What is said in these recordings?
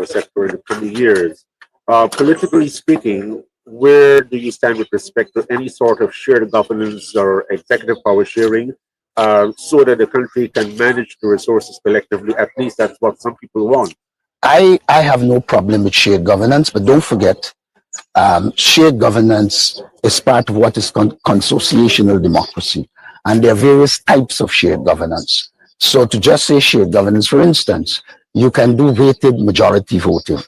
sector in the coming years. Politically speaking, where do you stand with respect to any sort of shared governance or executive power sharing, so that the country can manage the resources collectively? At least that's what some people want. I have no problem with shared governance, but don't forget, shared governance is part of what is consociational democracy. And there are various types of shared governance. So to just say shared governance, for instance, you can do weighted majority voting,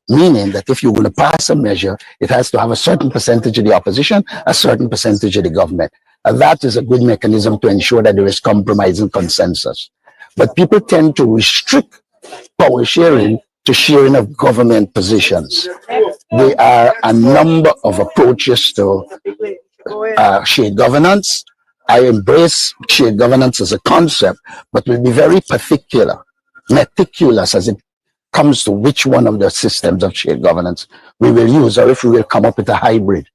meaning that if you're going to pass a measure, it has to have a certain percentage of the opposition, a certain percentage of the government. And that is a good mechanism to ensure that there is compromise and consensus. But people tend to restrict power sharing to sharing of government positions. There are a number of approaches to shared governance. I embrace shared governance as a concept, but will be very meticulous as it comes to which one of the systems of shared governance we will use, or if we will come up with a hybrid,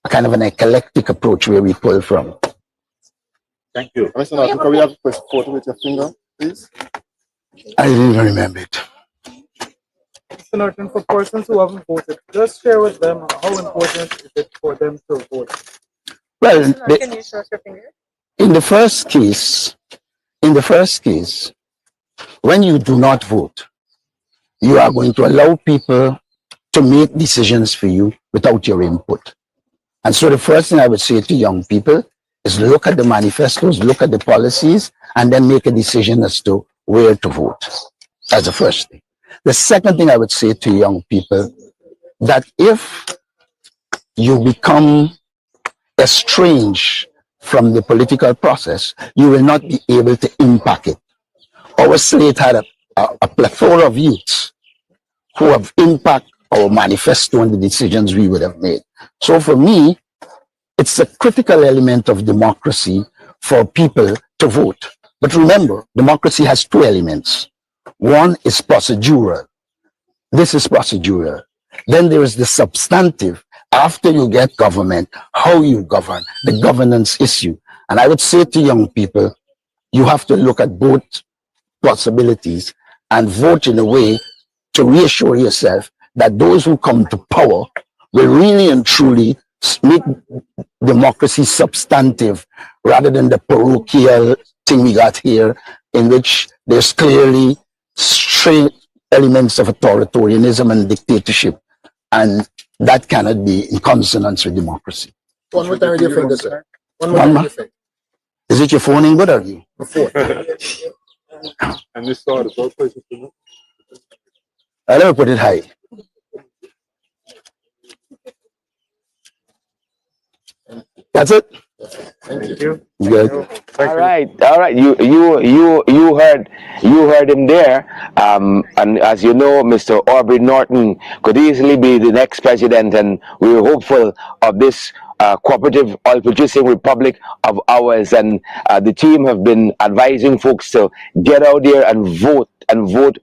a kind of an eclectic approach where we pull from. Thank you. Mr. Norton, can we have a photo with your finger, please? I didn't even remember it. Mr. Norton, for persons who haven't voted, just share with them how important is it for them to vote. Well, Can you show us your finger? in the first case, when you do not vote, you are going to allow people to make decisions for you without your input. And so the first thing I would say to young people is look at the manifestos, look at the policies, and then make a decision as to where to vote. That's the first thing. The second thing I would say to young people, that if you become estranged from the political process, you will not be able to impact it. Our slate had a plethora of youths who have impact our manifesto and the decisions we would have made. So for me, it's a critical element of democracy for people to vote. But remember, democracy has two elements. One is procedural. This is procedural. Then there is the substantive. After you get government, how you govern, the governance issue. And I would say to young people, you have to look at both possibilities and vote in a way to reassure yourself that those who come to power will really and truly make democracy substantive rather than the parochial thing we got here, in which there's clearly straight elements of authoritarianism and dictatorship, and that cannot be in consonance with democracy. One more time with your finger, sir. One more One time more? with your finger. Is it your phone in good or you? And this saw the both places. I never put it high. That's it. Thank you. Good. All right. You heard him there. And as you know, Mr. Aubrey Norton could easily be the next president, and we were hopeful of this cooperative oil producing republic of ours. And the team have been advising folks to get out there and vote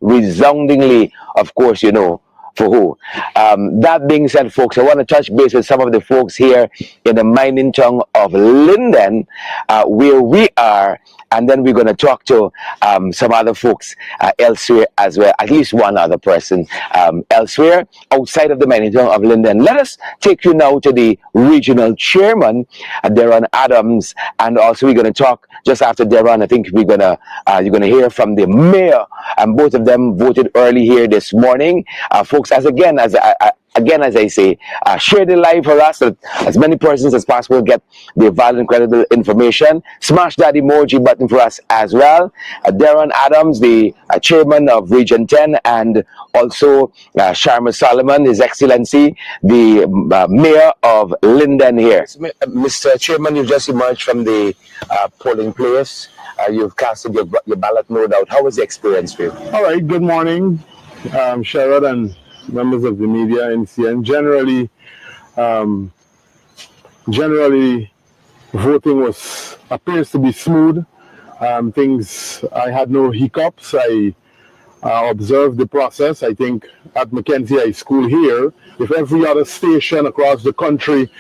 resoundingly. Of course, you know. For who? That being said, folks, I want to touch base with some of the folks here in the mining town of Linden, where we are, and then we're going to talk to some other folks elsewhere as well, at least one other person elsewhere outside of the mining town of Linden. Let us take you now to the regional chairman, Darren Adams, and also we're going to talk just after Darren. I think you're going to hear from the mayor, and both of them voted early here this morning. Folks, as I say, share the live for us so that as many persons as possible get the valid and credible information. Smash that emoji button for us as well. Darren Adams, the chairman of Region 10, and also Sharma Solomon, His Excellency, the mayor of Linden here. Mr. Chairman, you've just emerged from the polling place. You've casted your ballot, no doubt. How was the experience for you? All right, good morning, Sherrod and members of the media, NCN. Generally, voting appears to be smooth. I had no hiccups. I observed the process. I think at Mackenzie High School here, if every other station across the country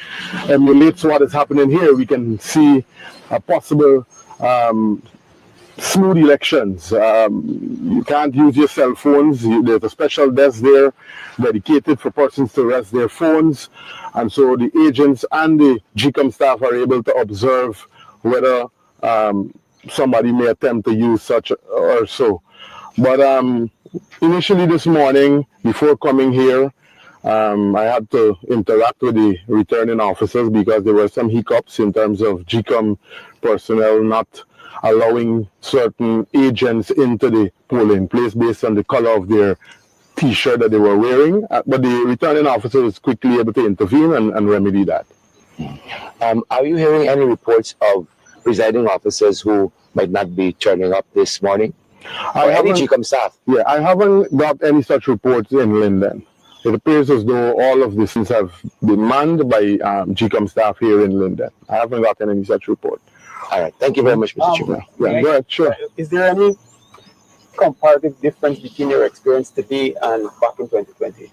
emulates what is happening here, we can see a possible smooth elections. You can't use your cell phones. There's a special desk there dedicated for persons to rest their phones. And so the agents and the GCOM staff are able to observe whether somebody may attempt to use such or so. But initially this morning, before coming here, I had to interact with the returning officers because there were some hiccups in terms of GCOM personnel not allowing certain agents into the polling place based on the color of their T-shirt that they were wearing. But the returning officer was quickly able to intervene and remedy that. Are you hearing any reports of presiding officers who might not be turning up this morning? Or any GCOM staff? Yeah, I haven't got any such reports in Linden. It appears as though all of these things have been manned by GCOM staff here in Linden. I haven't gotten any such report. All right. Thank you very much, Mr. Chairman. Yeah, go ahead, sure. Is there any comparative difference between your experience today and back in 2020?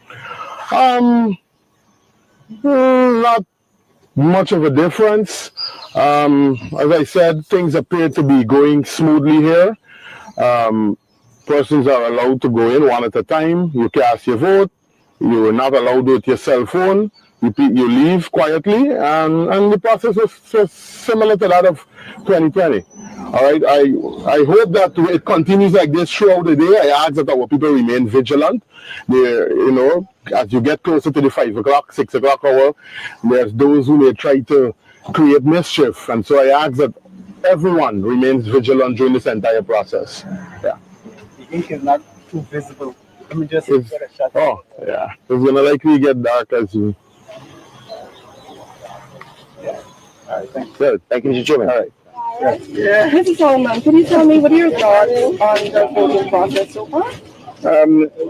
Not much of a difference. As I said, things appear to be going smoothly here. Persons are allowed to go in one at a time. You cast your vote. You are not allowed with your cell phone. You leave quietly, and the process was similar to that of 2020. All right, I hope that it continues like this throughout the day. I ask that our people remain vigilant. As you get closer to the 5 o'clock, 6 o'clock hour, there's those who may try to create mischief, and so I ask that everyone remains vigilant during this entire process. Yeah. The ink is not too visible. Let me just get a shot. Oh, yeah. It's gonna likely get dark as you. All right, thanks. Good. Thank you, Mr. Chairman. All right. Mrs. Holman, can you tell me what are your thoughts on the voting process so far?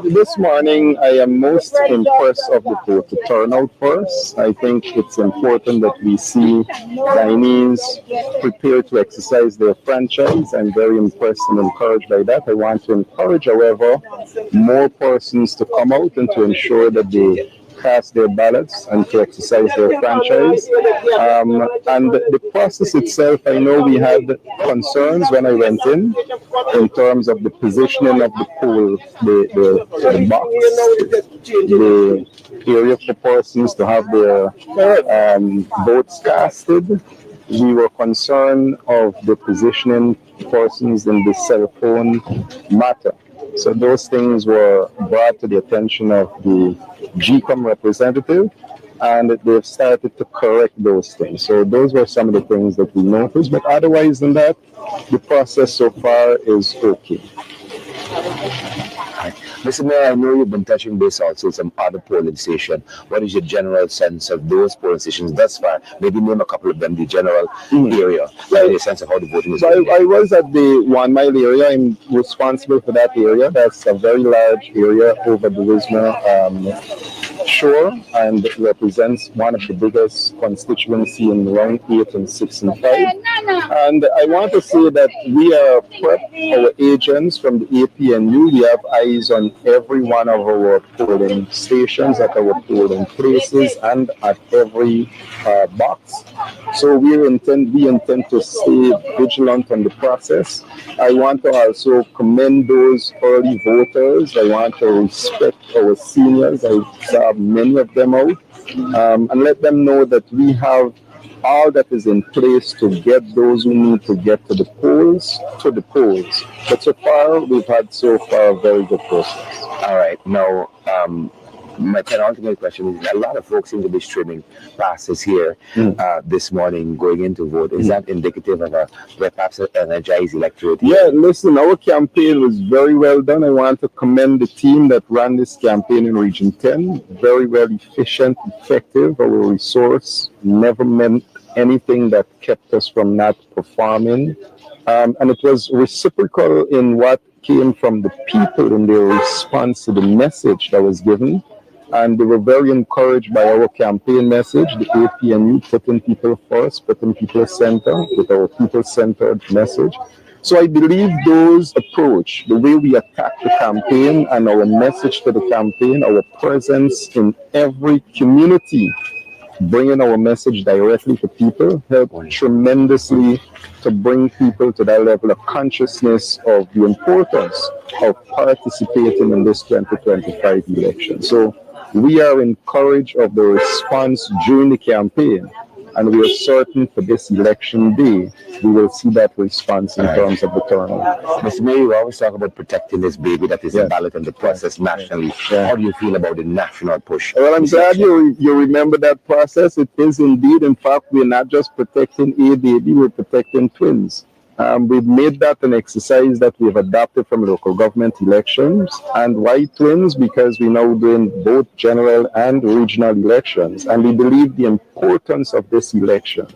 This morning, I am most impressed of the voter turnout first. I think it's important that we see Guyanese prepared to exercise their franchise. I'm very impressed and encouraged by that. I want to encourage, however, more persons to come out and to ensure that they cast their ballots and to exercise their franchise. And the process itself, I know we had concerns when I went in terms of the positioning of the poll, the box, the area for persons to have their votes casted. We were concerned of the positioning persons in the cell phone matter. So those things were brought to the attention of the GCOM representative, and they've started to correct those things. So those were some of the things that we noticed, but otherwise than that, the process so far is okay. Mr. Mayor, I know you've been touching base also some other polling stations. What is your general sense of those polling stations thus far? Maybe name a couple of them, the general area, a sense of how the voting is going. I was at the 1 mile area. I'm responsible for that area. That's a very large area over the Wisma shore, and it represents one of the biggest constituency in round 8 and 6 and 5. And I want to say that we are prepped, our agents from the APNU, we have eyes on every one of our polling stations, at our polling places, and at every box. So we intend to stay vigilant on the process. I want to also commend those early voters. I want to respect our seniors. I saw many of them out, and let them know that we have all that is in place to get those who need to get to the polls. But so far, we've had a very good process. All right. Now, my penultimate question is: a lot of folks seem to be streaming passes here this morning, going in to vote. Is that indicative of a perhaps an energized electorate? Yeah, listen, our campaign was very well done. I want to commend the team that ran this campaign in Region 10. Very well efficient, effective. Our resource never meant anything that kept us from not performing. And it was reciprocal in what came from the people in their response to the message that was given. And they were very encouraged by our campaign message, the APNU, putting people first, putting people center, with our people-centered message. So I believe those approach, the way we attack the campaign and our message to the campaign, our presence in every community bringing our message directly to people helped tremendously to bring people to that level of consciousness of the importance of participating in this 2025 election. So we are encouraged of the response during the campaign, and we are certain for this election day, we will see that response in terms of the turnout. Mr. Mayor, we always talk about protecting this baby that is a ballot in the process nationally. Yeah. How do you feel about the national push? Well, I'm glad you remember that process. It is indeed, in fact, we're not just protecting a baby, we're protecting twins. We've made that an exercise that we've adopted from local government elections. And why twins? Because we're now doing both general and regional elections. And we believe the importance of this election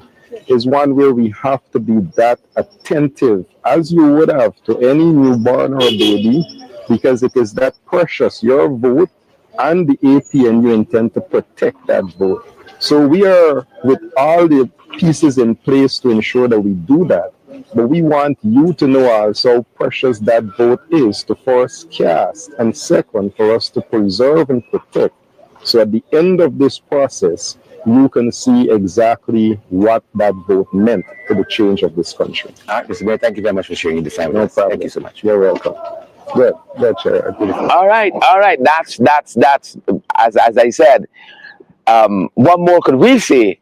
is one where we have to be that attentive, as you would have to any newborn or baby, because it is that precious. Your vote and the APN, you intend to protect that vote. So we are with all the pieces in place to ensure that we do that. But we want you to know also how precious that vote is to first cast, and second, for us to preserve and protect. So at the end of this process, you can see exactly what that vote meant to the change of this country. All right, Mr. Mayor, thank you very much for sharing this time with No us. problem. Thank you so much. You're welcome. Good, Chair. All right. That's as I said. What more could we say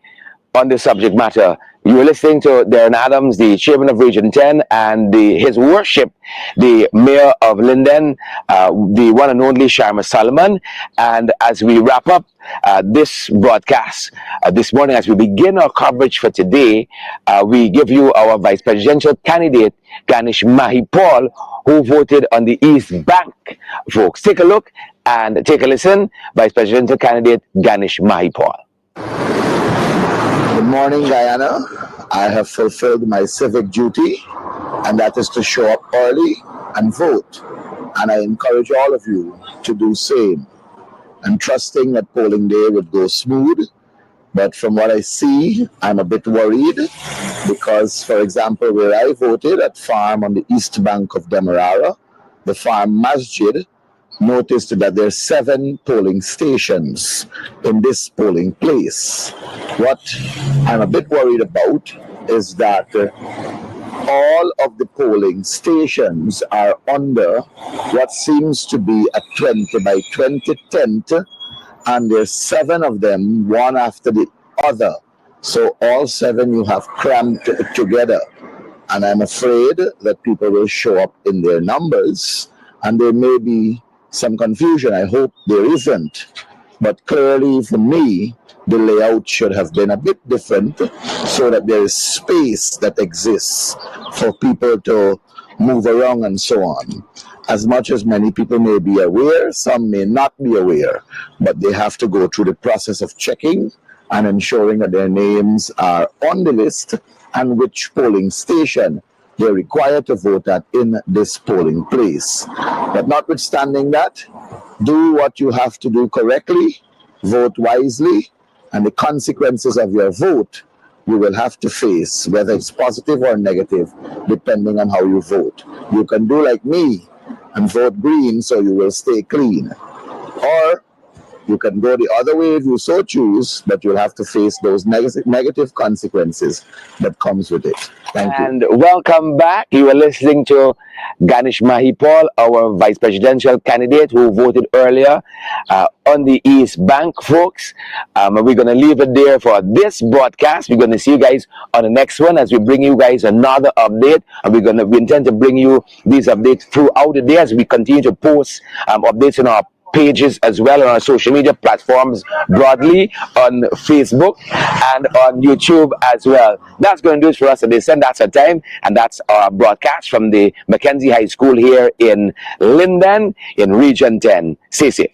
on this subject matter? You were listening to Darren Adams, the chairman of Region 10, and His Worship, the mayor of Linden, the one and only Sharma Solomon. And as we wrap up this broadcast this morning, as we begin our coverage for today, we give you our vice presidential candidate, Ganesh Mahipal, who voted on the East Bank, folks. Take a look and take a listen. Vice presidential candidate Ganesh Mahipal. Good morning, Guyana. I have fulfilled my civic duty, and that is to show up early and vote. And I encourage all of you to do same. I'm trusting that polling day would go smooth, but from what I see, I'm a bit worried because, for example, where I voted at farm on the east bank of Demerara, the farm masjid, noticed that there are 7 polling stations in this polling place. What I'm a bit worried about is that all of the polling stations are under what seems to be a 20 by 20 tent, and there's 7 of them, one after the other. So all 7 you have cramped together. And I'm afraid that people will show up in their numbers, and there may be some confusion. I hope there isn't. But clearly, for me, the layout should have been a bit different so that there is space that exists for people to move around and so on. As much as many people may be aware, some may not be aware, but they have to go through the process of checking and ensuring that their names are on the list and which polling station they're required to vote at in this polling place. But notwithstanding that, do what you have to do correctly, vote wisely, and the consequences of your vote you will have to face, whether it's positive or negative, depending on how you vote. You can do like me and vote green so you will stay clean. Or you can go the other way if you so choose, but you'll have to face those negative consequences that comes with it. Thank you. And welcome back. You are listening to Ganesh Mahipal, our vice presidential candidate who voted earlier on the East Bank, folks. We're going to leave it there for this broadcast. We're going to see you guys on the next one as we bring you guys another update. And we intend to bring you these updates throughout the day as we continue to post updates on our pages as well on our social media platforms broadly on Facebook and on YouTube as well. That's going to do it for us today. That's our time, and that's our broadcast from the Mackenzie High School here in Linden in Region 10. Stay safe.